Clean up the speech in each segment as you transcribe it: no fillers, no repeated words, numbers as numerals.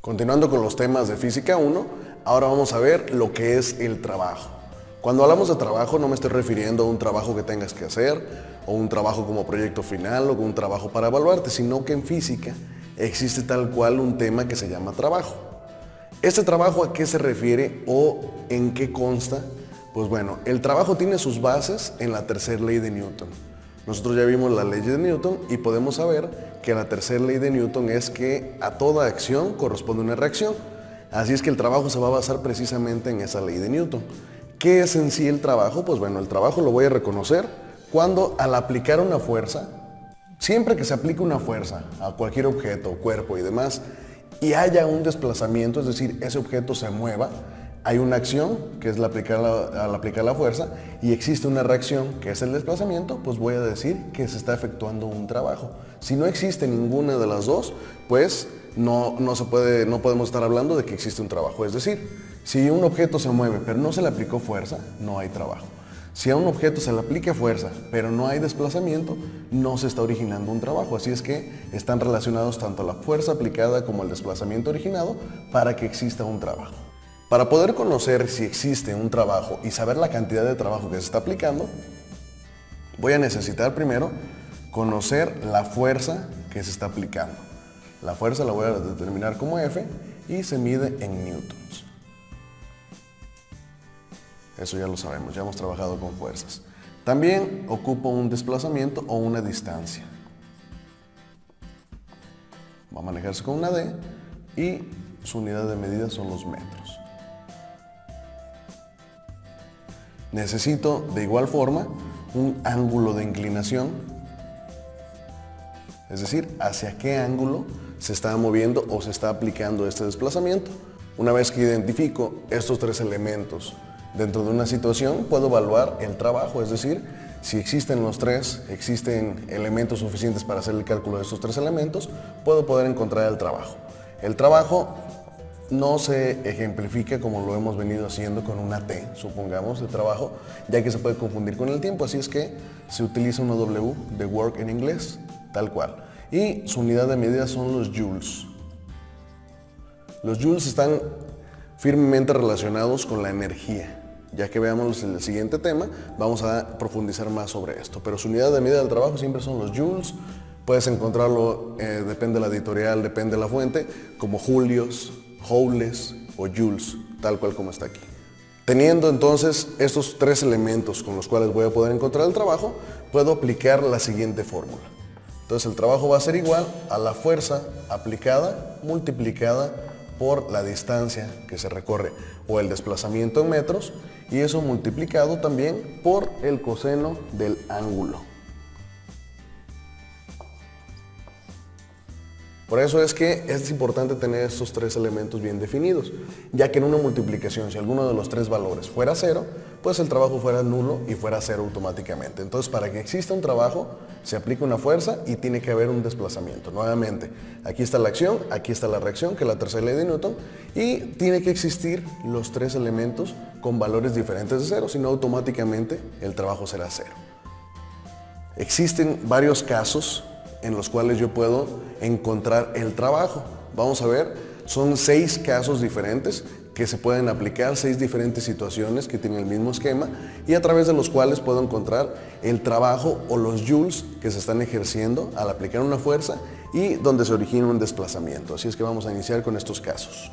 Continuando con los temas de Física 1, ahora vamos a ver lo que es el trabajo. Cuando hablamos de trabajo no me estoy refiriendo a un trabajo que tengas que hacer, o un trabajo como proyecto final, o un trabajo para evaluarte, sino que en física existe tal cual un tema que se llama trabajo. ¿Este trabajo a qué se refiere o en qué consta? Pues bueno, el trabajo tiene sus bases en la tercera ley de Newton. Nosotros ya vimos la ley de Newton y podemos saber que la tercera ley de Newton es que a toda acción corresponde una reacción. Así es que el trabajo se va a basar precisamente en esa ley de Newton. ¿Qué es en sí el trabajo? Pues bueno, el trabajo lo voy a reconocer cuando al aplicar una fuerza, siempre que se aplique una fuerza a cualquier objeto, cuerpo y demás, y haya un desplazamiento, es decir, ese objeto se mueva, hay una acción, que es al aplicar la fuerza, y existe una reacción, que es el desplazamiento, pues voy a decir que se está efectuando un trabajo. Si no existe ninguna de las dos, pues no podemos estar hablando de que existe un trabajo. Es decir, si un objeto se mueve, pero no se le aplicó fuerza, no hay trabajo. Si a un objeto se le aplica fuerza, pero no hay desplazamiento, no se está originando un trabajo. Así es que están relacionados tanto la fuerza aplicada como el desplazamiento originado para que exista un trabajo. Para poder conocer si existe un trabajo y saber la cantidad de trabajo que se está aplicando, voy a necesitar primero conocer la fuerza que se está aplicando. La fuerza la voy a determinar como F y se mide en newtons. Eso ya lo sabemos, ya hemos trabajado con fuerzas. También ocupa un desplazamiento o una distancia. Va a manejarse con una D y su unidad de medida son los metros. Necesito de igual forma un ángulo de inclinación, es decir, hacia qué ángulo se está moviendo o se está aplicando este desplazamiento. Una vez que identifico estos tres elementos dentro de una situación, puedo evaluar el trabajo, es decir, si existen los tres, existen elementos suficientes para hacer el cálculo de estos tres elementos, puedo poder encontrar el trabajo. El trabajo no se ejemplifica como lo hemos venido haciendo con una T, supongamos, de trabajo, ya que se puede confundir con el tiempo, así es que se utiliza una W de work en inglés, tal cual. Y su unidad de medida son los joules. Los joules están firmemente relacionados con la energía. Ya que veamos el siguiente tema, vamos a profundizar más sobre esto. Pero su unidad de medida del trabajo siempre son los joules. Puedes encontrarlo, depende de la editorial, depende de la fuente, como julios, joules o joules, tal cual como está aquí. Teniendo entonces estos tres elementos con los cuales voy a poder encontrar el trabajo, puedo aplicar la siguiente fórmula. Entonces el trabajo va a ser igual a la fuerza aplicada multiplicada por la distancia que se recorre o el desplazamiento en metros, y eso multiplicado también por el coseno del ángulo. Por eso es que es importante tener estos tres elementos bien definidos, ya que en una multiplicación, si alguno de los tres valores fuera cero, pues el trabajo fuera nulo y fuera cero automáticamente. Entonces, para que exista un trabajo, se aplica una fuerza y tiene que haber un desplazamiento. Nuevamente, aquí está la acción, aquí está la reacción, que es la tercera ley de Newton, y tiene que existir los tres elementos con valores diferentes de cero, si no automáticamente el trabajo será cero. Existen varios casos en los cuales yo puedo encontrar el trabajo. Vamos a ver, son 6 casos diferentes que se pueden aplicar, 6 diferentes situaciones que tienen el mismo esquema y a través de los cuales puedo encontrar el trabajo o los joules que se están ejerciendo al aplicar una fuerza y donde se origina un desplazamiento. Así es que vamos a iniciar con estos casos.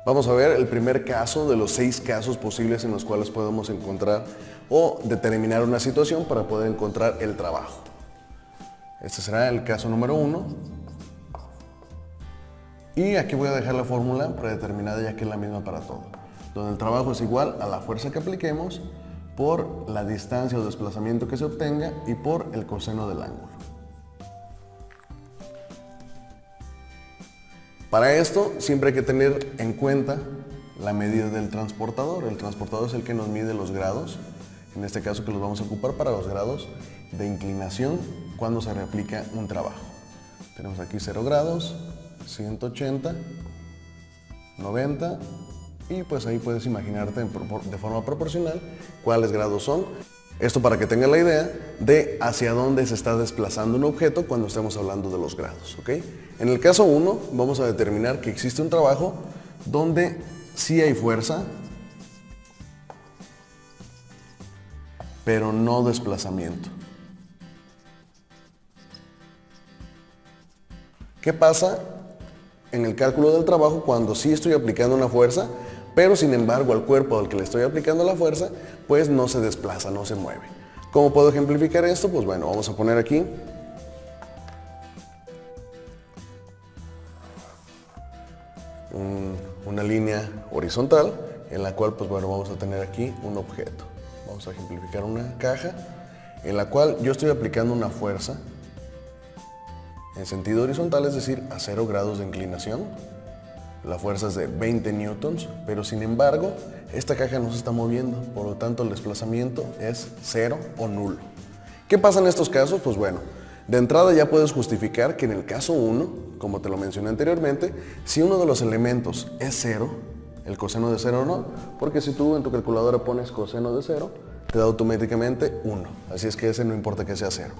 Vamos a ver el primer caso de los 6 casos posibles en los cuales podemos encontrar o determinar una situación para poder encontrar el trabajo. Este será el caso número 1. Y aquí voy a dejar la fórmula predeterminada ya que es la misma para todo. Donde el trabajo es igual a la fuerza que apliquemos por la distancia o desplazamiento que se obtenga y por el coseno del ángulo. Para esto siempre hay que tener en cuenta la medida del transportador. El transportador es el que nos mide los grados, en este caso que los vamos a ocupar para los grados de inclinación cuando se reaplica un trabajo. Tenemos aquí 0 grados, 180, 90 y pues ahí puedes imaginarte de forma proporcional cuáles grados son. Esto para que tengan la idea de hacia dónde se está desplazando un objeto cuando estemos hablando de los grados, ¿ok? En el caso 1 vamos a determinar que existe un trabajo donde sí hay fuerza, pero no desplazamiento. ¿Qué pasa en el cálculo del trabajo cuando sí estoy aplicando una fuerza, pero sin embargo al cuerpo al que le estoy aplicando la fuerza, pues no se desplaza, no se mueve? ¿Cómo puedo ejemplificar esto? Pues bueno, vamos a poner aquí una línea horizontal en la cual, pues bueno, vamos a tener aquí un objeto. Vamos a ejemplificar una caja en la cual yo estoy aplicando una fuerza en sentido horizontal, es decir, a 0 grados de inclinación. La fuerza es de 20 newtons, pero sin embargo, esta caja no se está moviendo, por lo tanto el desplazamiento es 0 o nulo. ¿Qué pasa en estos casos? Pues bueno, de entrada ya puedes justificar que en el caso 1, como te lo mencioné anteriormente, si uno de los elementos es 0, el coseno de 0 no, porque si tú en tu calculadora pones coseno de 0, te da automáticamente 1, así es que ese no importa que sea 0.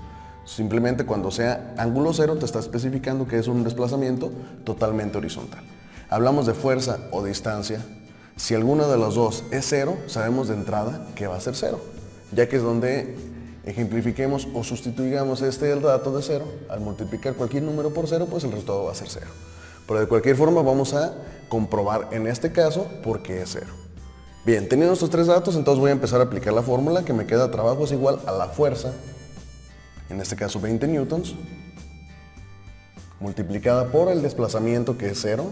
Simplemente cuando sea ángulo 0 te está especificando que es un desplazamiento totalmente horizontal. Hablamos de fuerza o distancia. Si alguna de las dos es 0, sabemos de entrada que va a ser 0, ya que es donde ejemplifiquemos o sustituyamos el dato de 0. Al multiplicar cualquier número por 0, pues el resultado va a ser 0. Pero de cualquier forma vamos a comprobar en este caso por qué es 0. Bien, teniendo estos tres datos, entonces voy a empezar a aplicar la fórmula que me queda trabajo es igual a la fuerza, en este caso 20 newtons, multiplicada por el desplazamiento que es 0,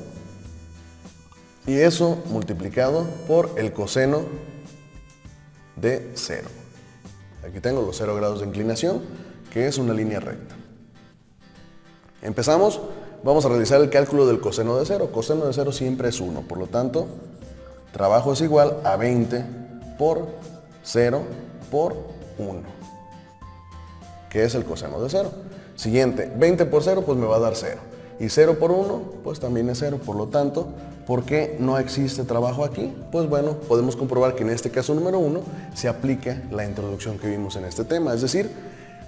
y eso multiplicado por el coseno de 0. Aquí tengo los 0 grados de inclinación, que es una línea recta. Empezamos, vamos a realizar el cálculo del coseno de 0. Coseno de 0 siempre es 1, por lo tanto, trabajo es igual a 20 por 0 por 1, que es el coseno de 0. Siguiente, 20 por 0 pues me va a dar 0. Y 0 por 1 pues también es 0. Por lo tanto, ¿por qué no existe trabajo aquí? Pues bueno, podemos comprobar que en este caso número 1 se aplica la introducción que vimos en este tema. Es decir,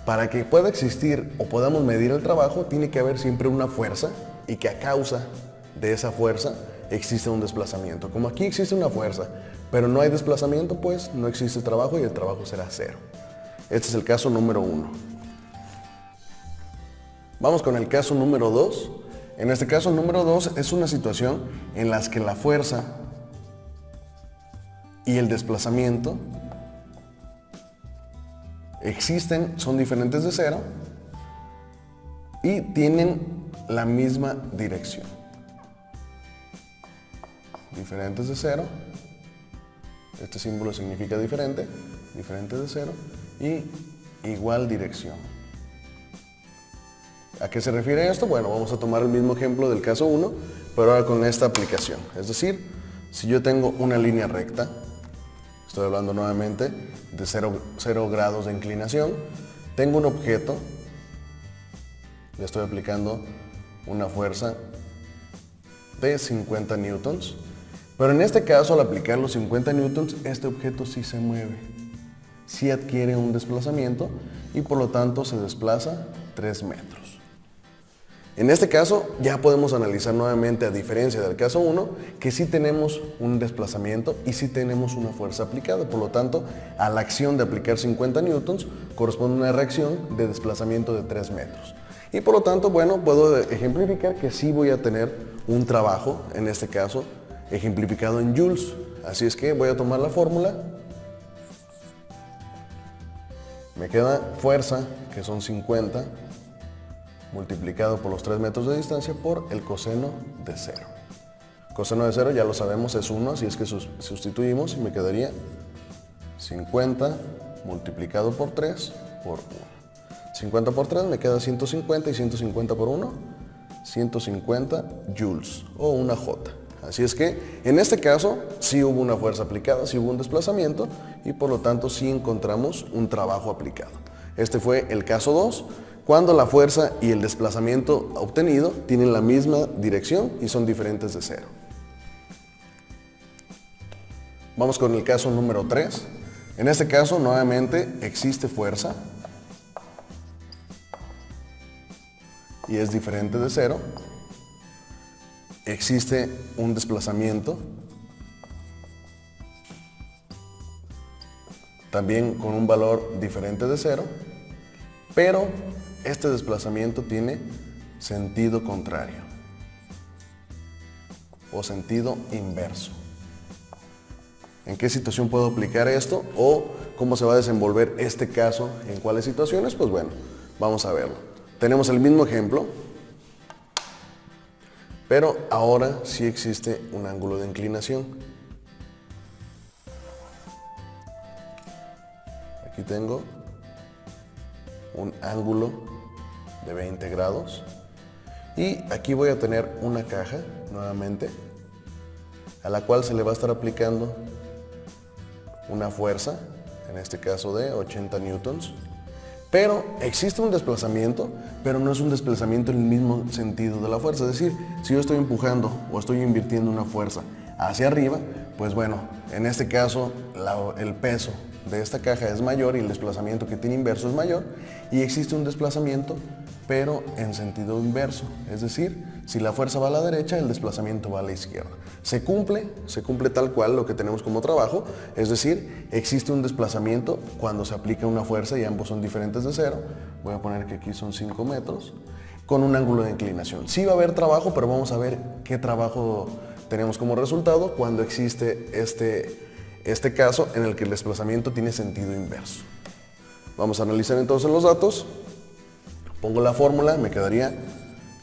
para que pueda existir o podamos medir el trabajo, tiene que haber siempre una fuerza y que a causa de esa fuerza existe un desplazamiento. Como aquí existe una fuerza, pero no hay desplazamiento, pues no existe trabajo y el trabajo será 0. Este es el caso número 1. Vamos con el caso número 2. En este caso número 2 es una situación en la que la fuerza y el desplazamiento existen, son diferentes de 0 y tienen la misma dirección. Diferentes de 0, este símbolo significa diferente, diferente de 0 y igual dirección. ¿A qué se refiere esto? Bueno, vamos a tomar el mismo ejemplo del caso 1, pero ahora con esta aplicación. Es decir, si yo tengo una línea recta, estoy hablando nuevamente de 0 grados de inclinación, tengo un objeto, le estoy aplicando una fuerza de 50 newtons, pero en este caso al aplicar los 50 newtons, este objeto sí se mueve, sí adquiere un desplazamiento y por lo tanto se desplaza 3 metros. En este caso ya podemos analizar nuevamente, a diferencia del caso 1, que sí tenemos un desplazamiento y sí tenemos una fuerza aplicada. Por lo tanto, a la acción de aplicar 50 newtons corresponde una reacción de desplazamiento de 3 metros. Y por lo tanto, bueno, puedo ejemplificar que sí voy a tener un trabajo, en este caso, ejemplificado en joules. Así es que voy a tomar la fórmula. Me queda fuerza, que son 50, multiplicado por los 3 metros de distancia por el coseno de 0. Coseno de 0 ya lo sabemos, es 1, así es que sustituimos y me quedaría 50 multiplicado por 3 por 1. 50 por 3 me queda 150 y 150 por 1, 150 joules o una J. Así es que en este caso sí hubo una fuerza aplicada, sí hubo un desplazamiento y por lo tanto sí encontramos un trabajo aplicado. Este fue el caso 2. Cuando la fuerza y el desplazamiento obtenido tienen la misma dirección y son diferentes de 0. Vamos con el caso número 3. En este caso, nuevamente, existe fuerza y es diferente de cero. Existe un desplazamiento también con un valor diferente de cero, pero este desplazamiento tiene sentido contrario o sentido inverso. ¿En qué situación puedo aplicar esto o cómo se va a desenvolver este caso en cuáles situaciones? Pues bueno, vamos a verlo. Tenemos el mismo ejemplo, pero ahora sí existe un ángulo de inclinación. Aquí tengo un ángulo de 20 grados y aquí voy a tener una caja nuevamente a la cual se le va a estar aplicando una fuerza, en este caso de 80 newtons, pero existe un desplazamiento, pero no es un desplazamiento en el mismo sentido de la fuerza. Es decir, si yo estoy empujando o estoy invirtiendo una fuerza hacia arriba, pues bueno, en este caso el peso de esta caja es mayor y el desplazamiento que tiene inverso es mayor, y existe un desplazamiento pero en sentido inverso, es decir, si la fuerza va a la derecha, el desplazamiento va a la izquierda. Se cumple tal cual lo que tenemos como trabajo, es decir, existe un desplazamiento cuando se aplica una fuerza y ambos son diferentes de cero. Voy a poner que aquí son 5 metros, con un ángulo de inclinación. Sí va a haber trabajo, pero vamos a ver qué trabajo tenemos como resultado cuando existe este caso en el que el desplazamiento tiene sentido inverso. Vamos a analizar entonces los datos. Pongo la fórmula, me quedaría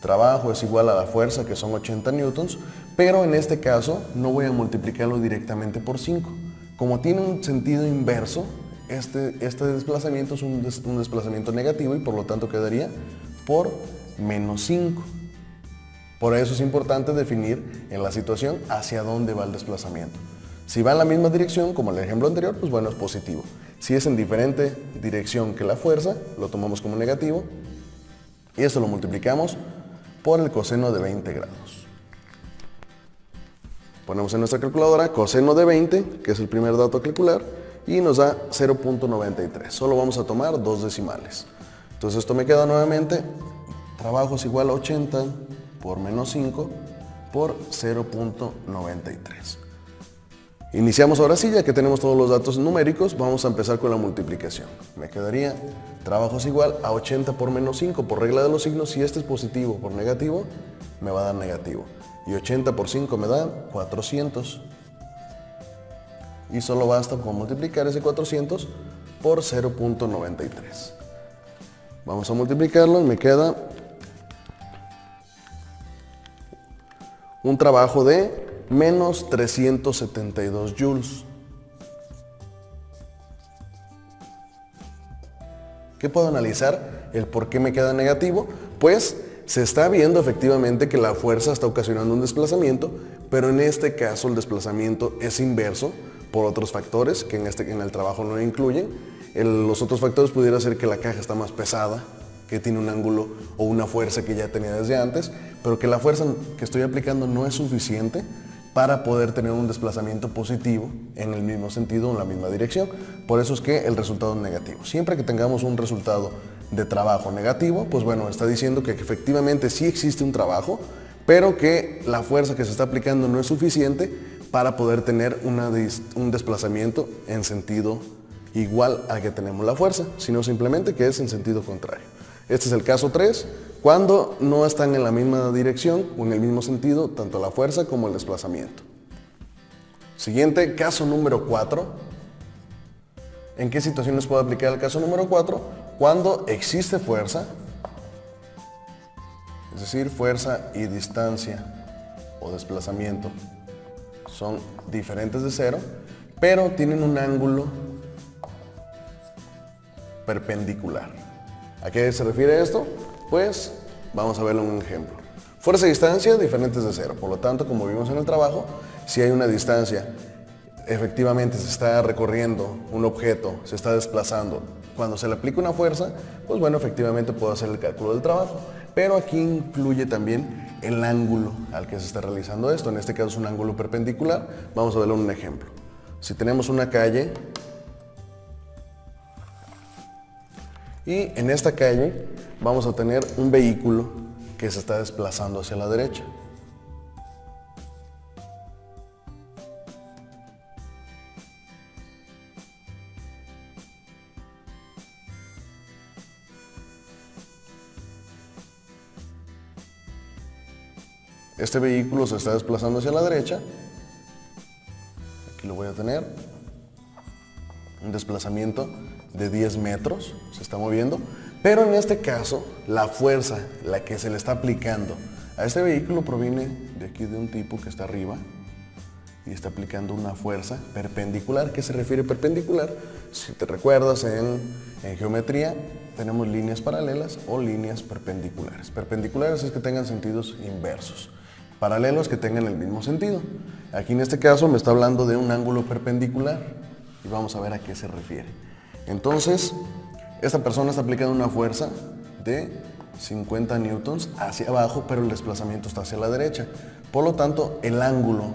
trabajo es igual a la fuerza, que son 80 newtons, pero en este caso no voy a multiplicarlo directamente por 5. Como tiene un sentido inverso, este desplazamiento es un desplazamiento negativo y por lo tanto quedaría por menos 5. Por eso es importante definir en la situación hacia dónde va el desplazamiento. Si va en la misma dirección, como el ejemplo anterior, pues bueno, es positivo. Si es en diferente dirección que la fuerza, lo tomamos como negativo y esto lo multiplicamos por el coseno de 20 grados. Ponemos en nuestra calculadora coseno de 20, que es el primer dato a calcular, y nos da 0.93. Solo vamos a tomar dos decimales. Entonces esto me queda nuevamente, trabajo es igual a 80 por menos 5 por 0.93. Iniciamos ahora sí, ya que tenemos todos los datos numéricos, vamos a empezar con la multiplicación. Me quedaría trabajo es igual a 80 por menos 5, por regla de los signos, si este es positivo por negativo, me va a dar negativo. Y 80 por 5 me da 400. Y solo basta con multiplicar ese 400 por 0.93. Vamos a multiplicarlo y me queda un trabajo de menos 372 joules. ¿Qué puedo analizar? El por qué me queda negativo. Pues se está viendo efectivamente que la fuerza está ocasionando un desplazamiento, pero en este caso el desplazamiento es inverso por otros factores que en el trabajo no incluyen. Los otros factores pudiera ser que la caja está más pesada, que tiene un ángulo o una fuerza que ya tenía desde antes, pero que la fuerza que estoy aplicando no es suficiente para poder tener un desplazamiento positivo en el mismo sentido, en la misma dirección. Por eso es que el resultado es negativo. Siempre que tengamos un resultado de trabajo negativo, pues bueno, está diciendo que efectivamente sí existe un trabajo, pero que la fuerza que se está aplicando no es suficiente para poder tener un desplazamiento en sentido igual al que tenemos la fuerza, sino simplemente que es en sentido contrario. Este es el caso 3, cuando no están en la misma dirección o en el mismo sentido, tanto la fuerza como el desplazamiento. Siguiente, caso número 4. ¿En qué situaciones puedo aplicar el caso número 4? Cuando existe fuerza, es decir, fuerza y distancia o desplazamiento son diferentes de cero, pero tienen un ángulo perpendicular. ¿A qué se refiere esto? Pues vamos a verlo en un ejemplo. Fuerza y distancia diferentes de cero, por lo tanto, como vimos en el trabajo, si hay una distancia, efectivamente se está recorriendo un objeto, se está desplazando. Cuando se le aplica una fuerza, pues bueno, efectivamente puedo hacer el cálculo del trabajo, pero aquí incluye también el ángulo al que se está realizando esto. En este caso es un ángulo perpendicular. Vamos a verlo en un ejemplo. Si tenemos una calle Y en esta calle vamos a tener un vehículo que se está desplazando hacia la derecha. Este vehículo se está desplazando hacia la derecha. Aquí lo voy a tener. Un desplazamiento de 10 metros, se está moviendo. Pero en este caso, la fuerza, la que se le está aplicando a este vehículo proviene de aquí de un tipo que está arriba y está aplicando una fuerza perpendicular. ¿Qué se refiere perpendicular? Si te recuerdas, en geometría tenemos líneas paralelas o líneas perpendiculares. Perpendiculares es que tengan sentidos inversos. Paralelos que tengan el mismo sentido. Aquí en este caso me está hablando de un ángulo perpendicular y vamos a ver a qué se refiere. Entonces, esta persona está aplicando una fuerza de 50 newtons hacia abajo, pero el desplazamiento está hacia la derecha. Por lo tanto, el ángulo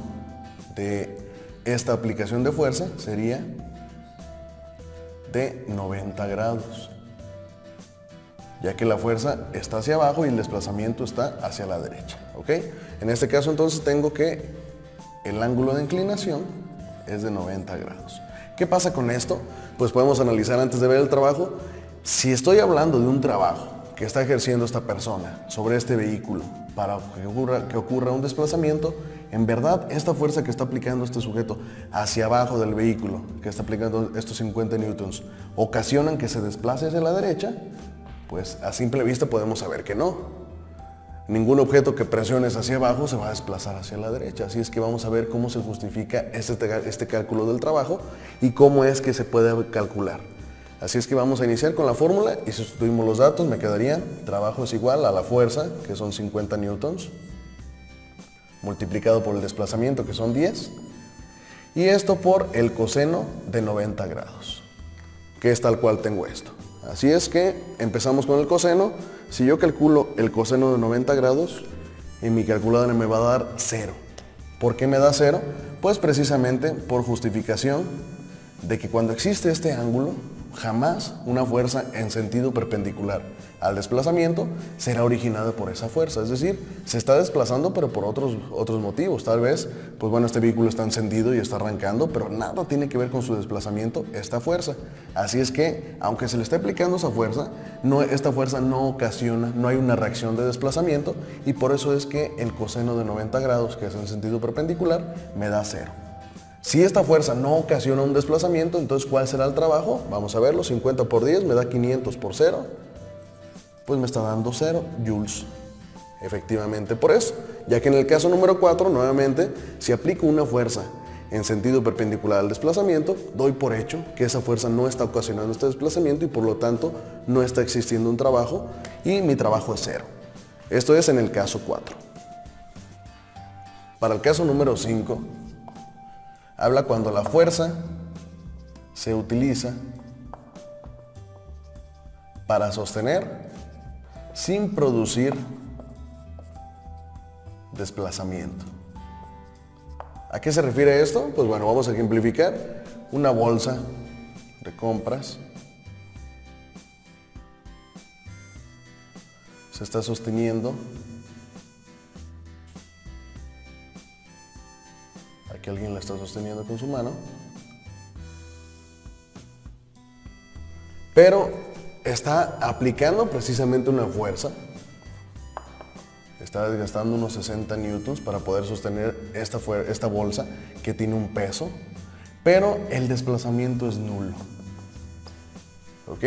de esta aplicación de fuerza sería de 90 grados, ya que la fuerza está hacia abajo y el desplazamiento está hacia la derecha, ¿ok? En este caso entonces tengo que el ángulo de inclinación es de 90 grados. ¿Qué pasa con esto? Pues podemos analizar antes de ver el trabajo. Si estoy hablando de un trabajo que está ejerciendo esta persona sobre este vehículo para que ocurra un desplazamiento, en verdad esta fuerza que está aplicando este sujeto hacia abajo del vehículo, que está aplicando estos 50 newtons, ocasionan que se desplace hacia la derecha, pues a simple vista podemos saber que no. Ningún objeto que presiones hacia abajo se va a desplazar hacia la derecha. Así es que vamos a ver cómo se justifica este cálculo del trabajo y cómo es que se puede calcular. Así es que vamos a iniciar con la fórmula y si sustituimos los datos me quedaría trabajo es igual a la fuerza, que son 50 newtons, multiplicado por el desplazamiento, que son 10, y esto por el coseno de 90 grados, que es tal cual tengo esto. Así es que empezamos con el coseno. Si yo calculo el coseno de 90 grados, en mi calculadora me va a dar 0. ¿Por qué me da 0? Pues precisamente por justificación de que cuando existe este ángulo, jamás una fuerza en sentido perpendicular al desplazamiento será originada por esa fuerza. Es decir, se está desplazando pero por otros motivos. Tal vez, pues bueno, este vehículo está encendido y está arrancando, pero nada tiene que ver con su desplazamiento esta fuerza. Así es que, aunque se le esté aplicando esa fuerza, esta fuerza no ocasiona, no hay una reacción de desplazamiento y por eso es que el coseno de 90 grados, que es en sentido perpendicular, me da 0. Si esta fuerza no ocasiona un desplazamiento, entonces ¿cuál será el trabajo? Vamos a verlo, 50 por 10 me da 500 por 0, pues me está dando 0 joules. Efectivamente por eso, ya que en el caso número 4, nuevamente, si aplico una fuerza en sentido perpendicular al desplazamiento, doy por hecho que esa fuerza no está ocasionando este desplazamiento y por lo tanto no está existiendo un trabajo y mi trabajo es 0. Esto es en el caso 4. Para el caso número 5, habla cuando la fuerza se utiliza para sostener sin producir desplazamiento. ¿A qué se refiere esto? Pues bueno, vamos a ejemplificar una bolsa de compras. Se está sosteniendo. Aquí alguien la está sosteniendo con su mano. Pero está aplicando precisamente una fuerza. Está desgastando unos 60 newtons para poder sostener esta bolsa que tiene un peso, pero el desplazamiento es nulo. ¿Ok?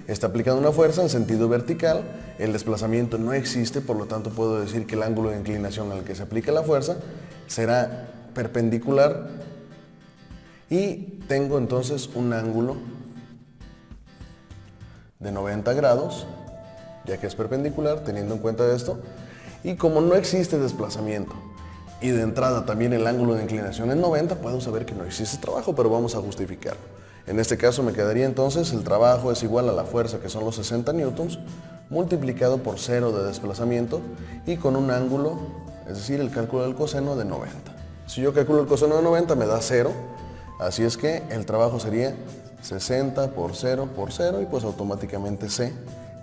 Está aplicando una fuerza en sentido vertical, el desplazamiento no existe, por lo tanto puedo decir que el ángulo de inclinación al que se aplica la fuerza será perpendicular y tengo entonces un ángulo de 90 grados, ya que es perpendicular, teniendo en cuenta esto. Y como no existe desplazamiento y de entrada también el ángulo de inclinación es 90, puedo saber que no existe trabajo, pero vamos a justificarlo. En este caso me quedaría entonces el trabajo es igual a la fuerza, que son los 60 newtons, multiplicado por 0 de desplazamiento y con un ángulo, es decir, el cálculo del coseno de 90. Si yo calculo el coseno de 90 me da 0, así es que el trabajo sería 60 por 0 por 0 y pues automáticamente sé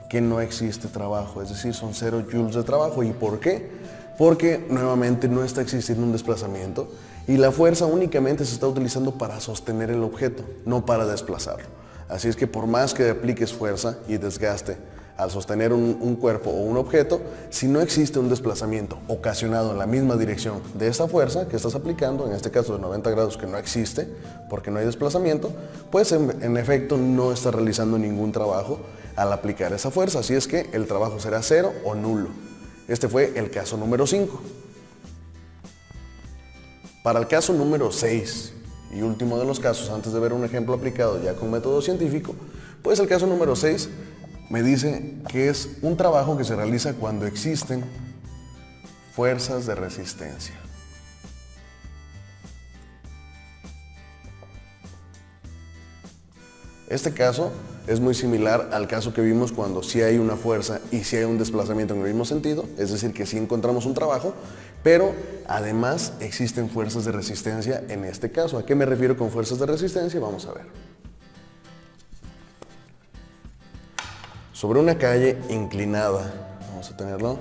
que no existe trabajo, es decir, son 0 joules de trabajo. ¿Y por qué? Porque nuevamente no está existiendo un desplazamiento y la fuerza únicamente se está utilizando para sostener el objeto, no para desplazarlo. Así es que por más que apliques fuerza y desgaste al sostener un cuerpo o un objeto, si no existe un desplazamiento ocasionado en la misma dirección de esa fuerza que estás aplicando, en este caso de 90 grados que no existe porque no hay desplazamiento, pues en efecto no estás realizando ningún trabajo al aplicar esa fuerza. Así es que el trabajo será 0 o nulo. Este fue el caso número 5. Para el caso número 6 y último de los casos, antes de ver un ejemplo aplicado ya con método científico, pues el caso número 6 me dice que es un trabajo que se realiza cuando existen fuerzas de resistencia. Este caso es muy similar al caso que vimos cuando sí hay una fuerza y sí hay un desplazamiento en el mismo sentido, es decir, que sí encontramos un trabajo, pero además existen fuerzas de resistencia en este caso. ¿A qué me refiero con fuerzas de resistencia? Vamos a ver. Sobre una calle inclinada, vamos a tenerlo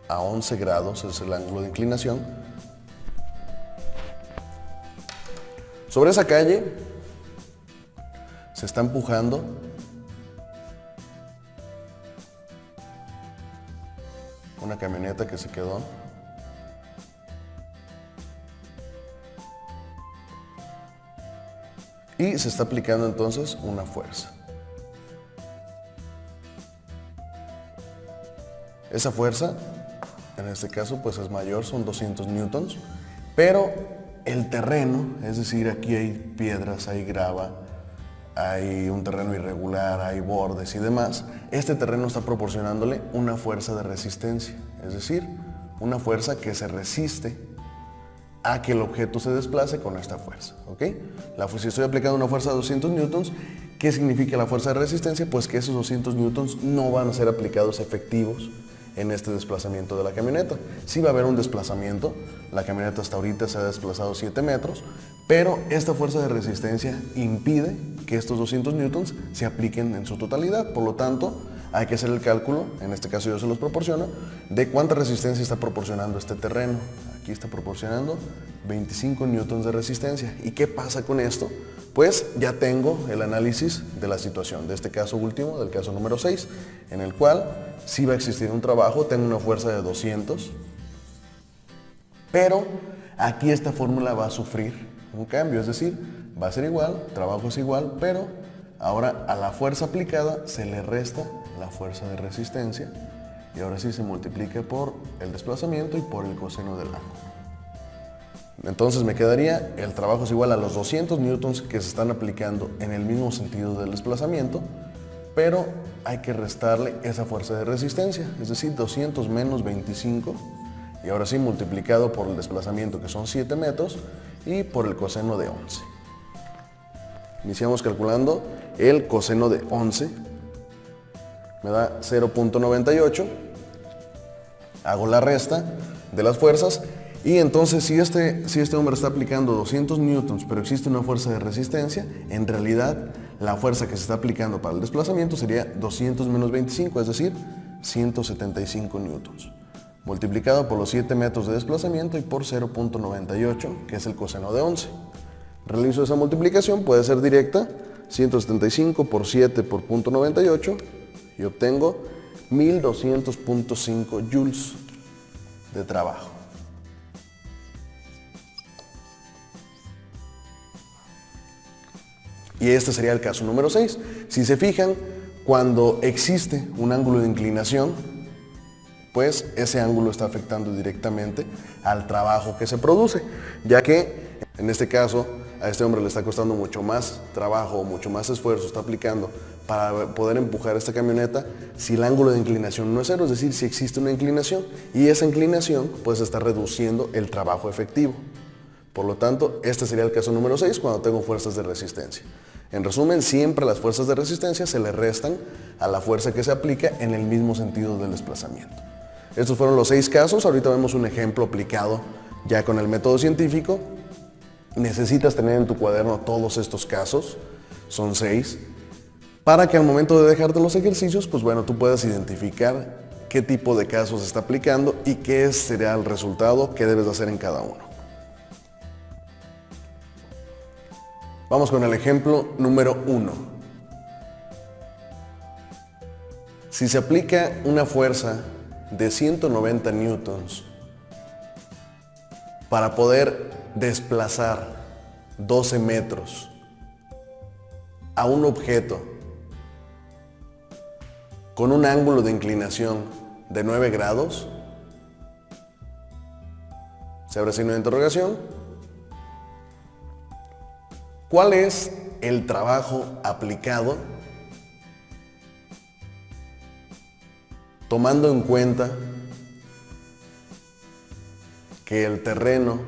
a 11 grados, es el ángulo de inclinación. Sobre esa calle se está empujando una camioneta que se quedó y se está aplicando entonces una fuerza. Esa fuerza, en este caso, pues es mayor, son 200 newtons, pero el terreno, es decir, aquí hay piedras, hay grava, hay un terreno irregular, hay bordes y demás, este terreno está proporcionándole una fuerza de resistencia, es decir, una fuerza que se resiste a que el objeto se desplace con esta fuerza, ¿ok? Si estoy aplicando una fuerza de 200 newtons, ¿qué significa la fuerza de resistencia? Pues que esos 200 newtons no van a ser aplicados efectivos en este desplazamiento de la camioneta. Sí va a haber un desplazamiento, la camioneta hasta ahorita se ha desplazado 7 metros, pero esta fuerza de resistencia impide que estos 200 newtons se apliquen en su totalidad. Por lo tanto, hay que hacer el cálculo, en este caso yo se los proporciono, de cuánta resistencia está proporcionando este terreno. Aquí está proporcionando 25 newtons de resistencia. ¿Y qué pasa con esto? Pues ya tengo el análisis de la situación, de este caso último, del caso número 6, en el cual sí va a existir un trabajo, tengo una fuerza de 200, pero aquí esta fórmula va a sufrir un cambio, es decir, va a ser igual, trabajo es igual, pero ahora a la fuerza aplicada se le resta la fuerza de resistencia y ahora sí se multiplica por el desplazamiento y por el coseno del ángulo. Entonces me quedaría, el trabajo es igual a los 200 newtons que se están aplicando en el mismo sentido del desplazamiento, pero hay que restarle esa fuerza de resistencia, es decir, 200 menos 25, y ahora sí multiplicado por el desplazamiento que son 7 metros y por el coseno de 11. Iniciamos calculando el coseno de 11, me da 0.98, hago la resta de las fuerzas y entonces si este hombre está aplicando 200 newtons pero existe una fuerza de resistencia, en realidad la fuerza que se está aplicando para el desplazamiento sería 200 menos 25, es decir, 175 newtons, multiplicado por los 7 metros de desplazamiento y por 0.98, que es el coseno de 11. Realizo esa multiplicación, puede ser directa, 175 por 7 por 0.98 y obtengo 1200.5 joules de trabajo. Y este sería el caso número 6. Si se fijan, cuando existe un ángulo de inclinación, pues ese ángulo está afectando directamente al trabajo que se produce, ya que en este caso a este hombre le está costando mucho más trabajo, mucho más esfuerzo, está aplicando para poder empujar esta camioneta si el ángulo de inclinación no es cero, es decir, si existe una inclinación y esa inclinación pues está reduciendo el trabajo efectivo. Por lo tanto, este sería el caso número 6 cuando tengo fuerzas de resistencia. En resumen, siempre las fuerzas de resistencia se le restan a la fuerza que se aplica en el mismo sentido del desplazamiento. Estos fueron los 6 casos, ahorita vemos un ejemplo aplicado ya con el método científico necesitas tener en tu cuaderno todos estos casos, son 6, para que al momento de dejarte los ejercicios, pues bueno, tú puedas identificar qué tipo de casos se está aplicando y qué será el resultado que debes de hacer en cada uno. Vamos con el ejemplo número 1. Si se aplica una fuerza de 190 newtons para poder desplazar 12 metros a un objeto con un ángulo de inclinación de 9 grados, se abre signo de interrogación. ¿Cuál es el trabajo aplicado tomando en cuenta que el terreno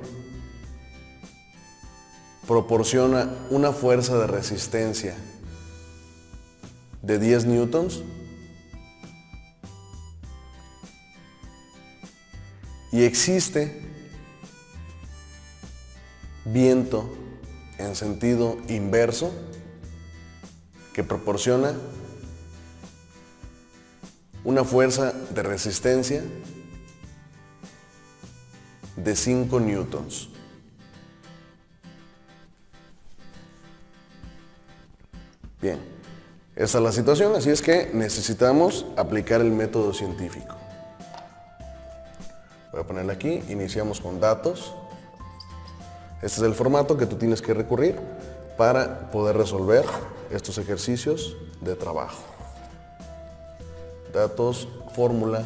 proporciona una fuerza de resistencia de 10 newtons y existe viento en sentido inverso que proporciona una fuerza de resistencia de 5 newtons? Bien, esa es la situación, así es que necesitamos aplicar el método científico. Voy a ponerle aquí, iniciamos con datos. Este es el formato que tú tienes que recurrir para poder resolver estos ejercicios de trabajo. Datos, fórmula.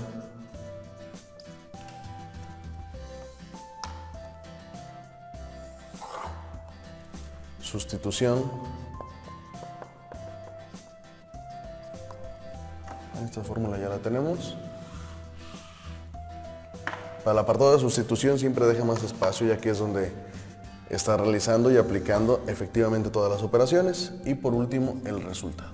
Sustitución. Esta fórmula ya la tenemos. Para el apartado de sustitución siempre deja más espacio, ya que es donde está realizando y aplicando efectivamente todas las operaciones. Y por último, el resultado.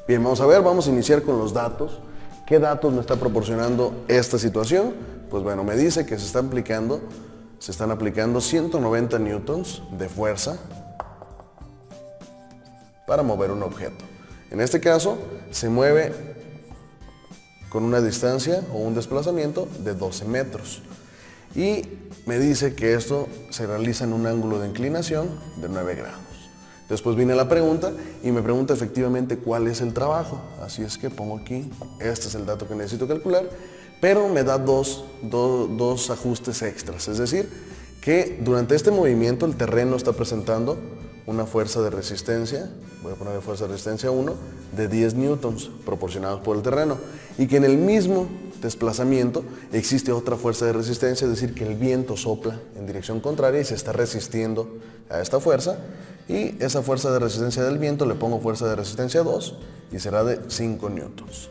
Bien, vamos a ver, vamos a iniciar con los datos. ¿Qué datos me está proporcionando esta situación? Pues bueno, me dice que se están aplicando 190 newtons de fuerza para mover un objeto. En este caso, se mueve con una distancia o un desplazamiento de 12 metros. Y me dice que esto se realiza en un ángulo de inclinación de 9 grados. Después viene la pregunta y me pregunta efectivamente cuál es el trabajo. Así es que pongo aquí, este es el dato que necesito calcular, pero me da dos ajustes extras. Es decir, que durante este movimiento el terreno está presentando una fuerza de resistencia, voy a poner fuerza de resistencia 1, de 10 newtons proporcionados por el terreno, y que en el mismo desplazamiento existe otra fuerza de resistencia, es decir, que el viento sopla en dirección contraria y se está resistiendo a esta fuerza, y esa fuerza de resistencia del viento le pongo fuerza de resistencia 2 y será de 5 newtons.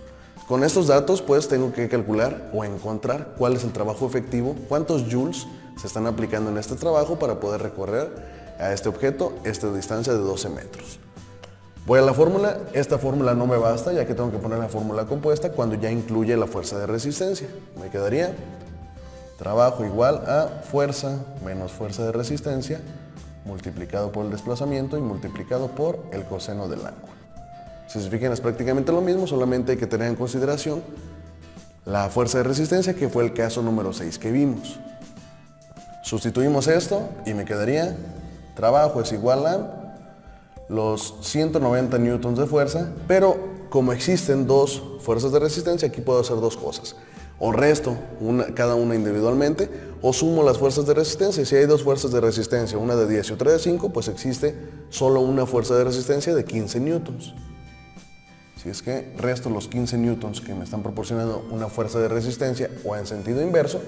Con estos datos pues tengo que calcular o encontrar cuál es el trabajo efectivo, cuántos joules se están aplicando en este trabajo para poder recorrer a este objeto esta distancia de 12 metros. Voy a la fórmula. Esta fórmula no me basta, ya que tengo que poner la fórmula compuesta cuando ya incluye la fuerza de resistencia. Me quedaría trabajo igual a fuerza menos fuerza de resistencia multiplicado por el desplazamiento y multiplicado por el coseno del ángulo. Si se fijan, es prácticamente lo mismo, solamente hay que tener en consideración la fuerza de resistencia, que fue el caso número 6 que vimos. Sustituimos esto y me quedaría trabajo es igual a los 190 newtons de fuerza, pero como existen dos fuerzas de resistencia, aquí puedo hacer dos cosas. O resto cada una individualmente, o sumo las fuerzas de resistencia. Si hay dos fuerzas de resistencia, una de 10 y otra de 5, pues existe solo una fuerza de resistencia de 15 newtons. Si es que resto los 15 newtons que me están proporcionando una fuerza de resistencia o en sentido inverso,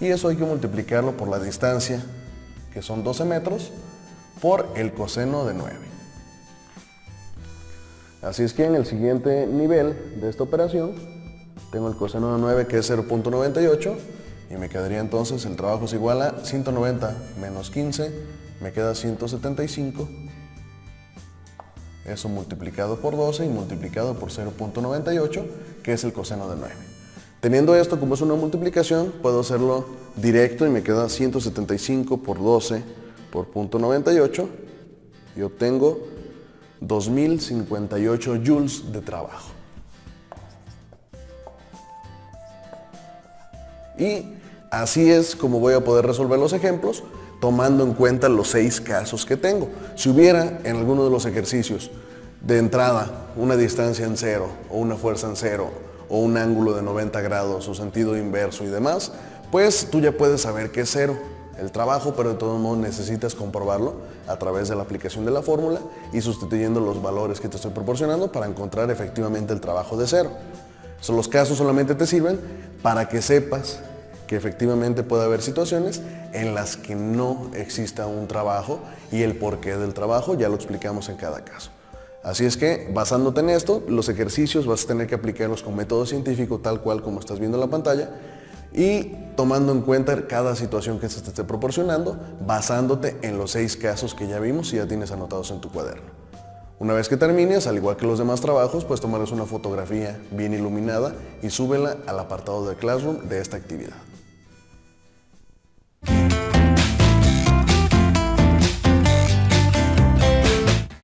y eso hay que multiplicarlo por la distancia, que son 12 metros, por el coseno de 9. Así es que en el siguiente nivel de esta operación tengo el coseno de 9, que es 0.98, y me quedaría entonces el trabajo es igual a 190 menos 15, me queda 175, eso multiplicado por 12 y multiplicado por 0.98, que es el coseno de 9. Teniendo esto como es una multiplicación, puedo hacerlo directo y me queda 175 por 12 por .98 y obtengo 2058 joules de trabajo. Y así es como voy a poder resolver los ejemplos, tomando en cuenta los 6 casos que tengo. Si hubiera en alguno de los ejercicios de entrada una distancia en 0 o una fuerza en 0 o un ángulo de 90 grados o sentido inverso y demás, pues tú ya puedes saber que es 0 el trabajo, pero de todos modos necesitas comprobarlo a través de la aplicación de la fórmula y sustituyendo los valores que te estoy proporcionando para encontrar efectivamente el trabajo de 0. Los casos solamente te sirven para que sepas que efectivamente puede haber situaciones en las que no exista un trabajo y el porqué del trabajo ya lo explicamos en cada caso. Así es que, basándote en esto, los ejercicios vas a tener que aplicarlos con método científico tal cual como estás viendo en la pantalla y tomando en cuenta cada situación que se te esté proporcionando, basándote en los 6 casos que ya vimos y ya tienes anotados en tu cuaderno. Una vez que termines, al igual que los demás trabajos, pues tomarás una fotografía bien iluminada y súbela al apartado de Classroom de esta actividad.